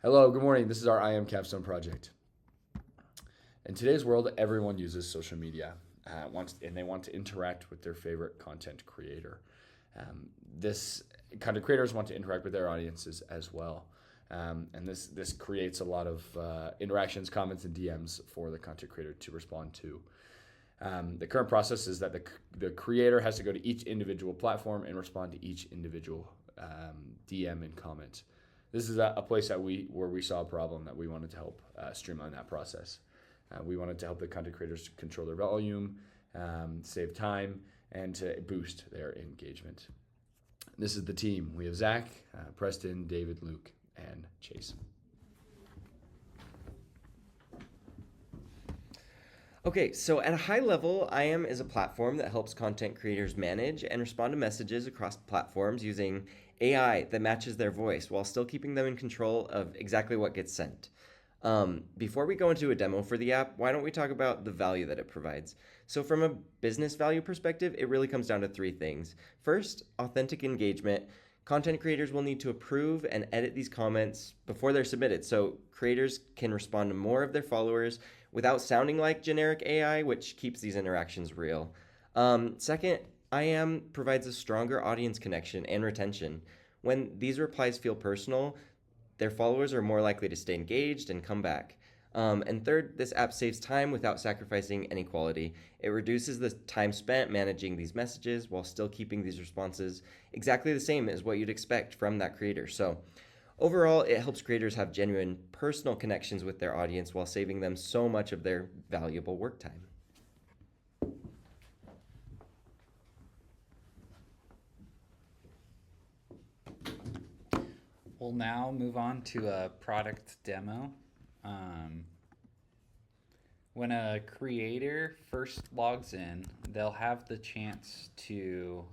Hello, good morning. This is our I Am Capstone project. In today's world, everyone uses social media and they want to interact with their favorite content creator. This content creators want to interact with their audiences as well. And this creates a lot of interactions, comments, and DMs for the content creator to respond to. The current process is that the creator has to go to each individual platform and respond to each individual DM and comment. This is a place where we saw a problem that we wanted to help streamline that process. We wanted to help the content creators control their volume, save time, and to boost their engagement. This is the team. We have Zach, Preston, David, Luke, and Chase. Okay, so at a high level, IAM is a platform that helps content creators manage and respond to messages across platforms using AI that matches their voice while still keeping them in control of exactly what gets sent. Before we go into a demo for the app, why don't we talk about the value that it provides? So from a business value perspective, it really comes down to three things. First, authentic engagement. Content creators will need to approve and edit these comments before they're submitted, so creators can respond to more of their followers without sounding like generic AI, which keeps these interactions real. Second, IAM provides a stronger audience connection and retention. When these replies feel personal, their followers are more likely to stay engaged and come back. And third, this app saves time without sacrificing any quality. It reduces the time spent managing these messages while still keeping these responses exactly the same as what you'd expect from that creator. So overall, it helps creators have genuine personal connections with their audience while saving them so much of their valuable work time. We'll now move on to a product demo. When a creator first logs in, they'll have the chance to,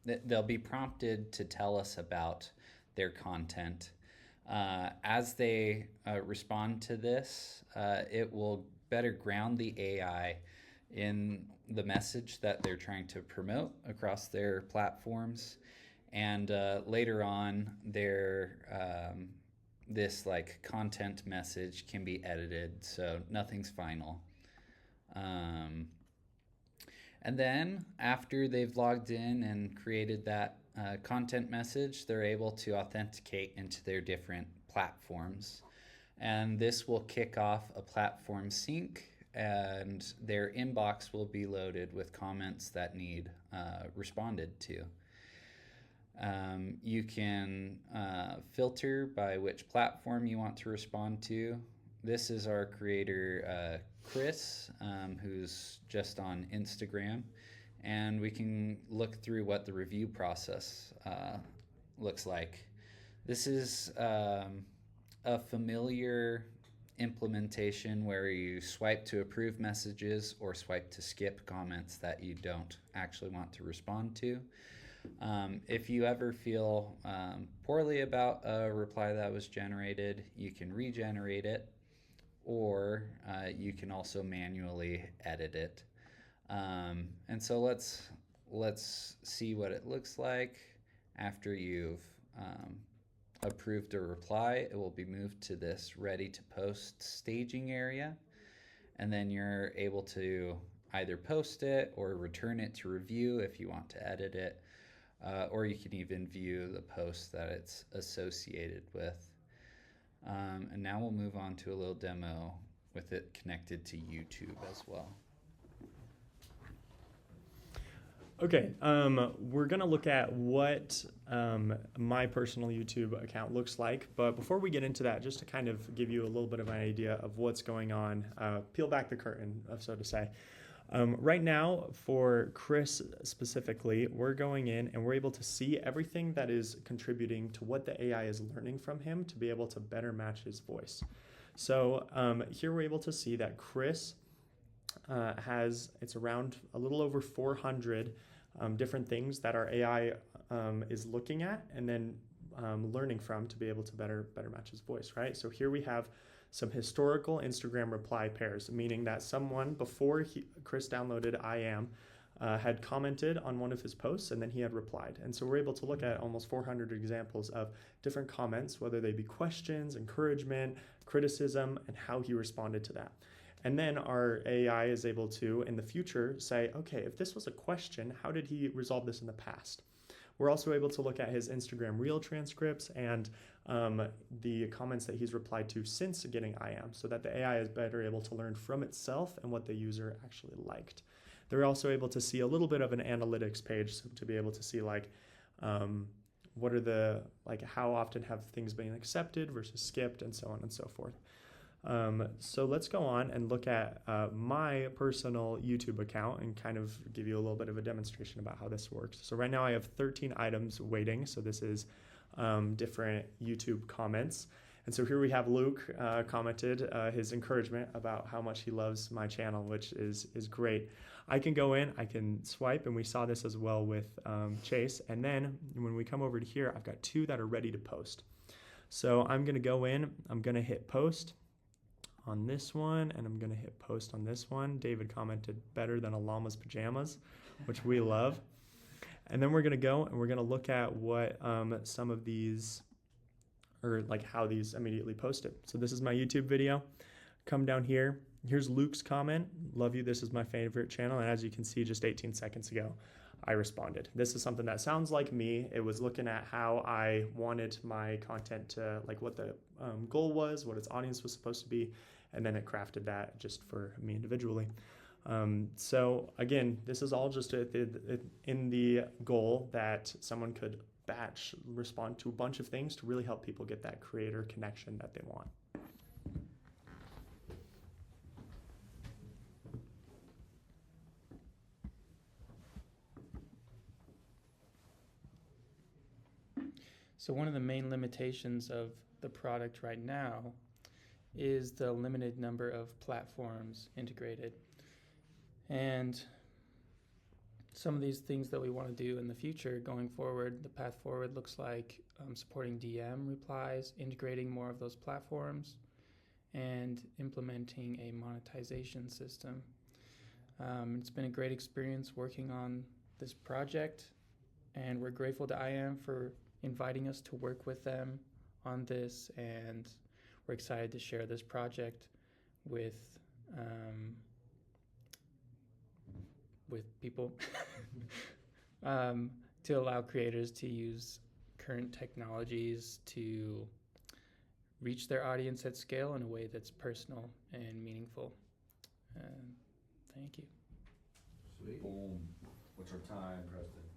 they'll be prompted to tell us about their content. As they respond to this, it will better ground the AI in the message that they're trying to promote across their platforms. And later on, this like content message can be edited, so nothing's final. And then after they've logged in and created that content message, they're able to authenticate into their different platforms. And this will kick off a platform sync, and their inbox will be loaded with comments that need responded to. You can filter by which platform you want to respond to. This is our creator, Chris, who's just on Instagram. And we can look through what the review process looks like. This is a familiar implementation where you swipe to approve messages or swipe to skip comments that you don't actually want to respond to. If you ever feel poorly about a reply that was generated, you can regenerate it, or you can also manually edit it. And so let's see what it looks like after you've approved a reply. It will be moved to this ready to post staging area, and then you're able to either post it or return it to review if you want to edit it. Or you can even view the post that it's associated with. And now we'll move on to a little demo with it connected to YouTube as well. Okay, we're gonna look at what my personal YouTube account looks like, but before we get into that, just to kind of give you a little bit of an idea of what's going on, peel back the curtain, so to say. Right now, for Chris specifically, we're going in and we're able to see everything that is contributing to what the AI is learning from him to be able to better match his voice. So here we're able to see that Chris it's around a little over 400 different things that our AI is looking at and then learning from to be able to better match his voice, right? So here we have some historical Instagram reply pairs, meaning that someone before Chris downloaded I Am had commented on one of his posts, and then he had replied. And so we're able to look at almost 400 examples of different comments, whether they be questions, encouragement, criticism, and how he responded to that. And then our AI is able to, in the future, say, okay, if this was a question, how did he resolve this in the past? We're also able to look at his Instagram reel transcripts and the comments that he's replied to since getting IAM, so that the AI is better able to learn from itself and what the user actually liked. They're also able to see a little bit of an analytics page, so to be able to see what are the, how often have things been accepted versus skipped, and so on and so forth. So let's go on and look at my personal YouTube account and kind of give you a little bit of a demonstration about how this works. So right now I have 13 items waiting. So this is different YouTube comments. And so here we have Luke commented his encouragement about how much he loves my channel, which is great. I can go in, I can swipe, and we saw this as well with Chase. And then when we come over to here, I've got 2 that are ready to post. So I'm going to go in, I'm going to hit post on this one, and I'm going to hit post on this one. David commented better than a llama's pajamas, which we love. And then we're going to go and we're going to look at what some of these, or how these immediately posted. So this is my YouTube video. Come down here. Here's Luke's comment. Love you. This is my favorite channel. And as you can see, just 18 seconds ago, I responded. This is something that sounds like me. It was looking at how I wanted my content to, what the goal was, what its audience was supposed to be, and then it crafted that just for me individually. So again, this is all just in the goal that someone could batch respond to a bunch of things to really help people get that creator connection that they want. So one of the main limitations of the product right now is the limited number of platforms integrated. And some of these things that we want to do in the future going forward, the path forward looks like supporting DM replies, integrating more of those platforms, and implementing a monetization system. It's been a great experience working on this project, and we're grateful to IAM for inviting us to work with them on this, and we're excited to share this project with people to allow creators to use current technologies to reach their audience at scale in a way that's personal and meaningful. Thank you. Sweet. Boom. What's our time, Preston?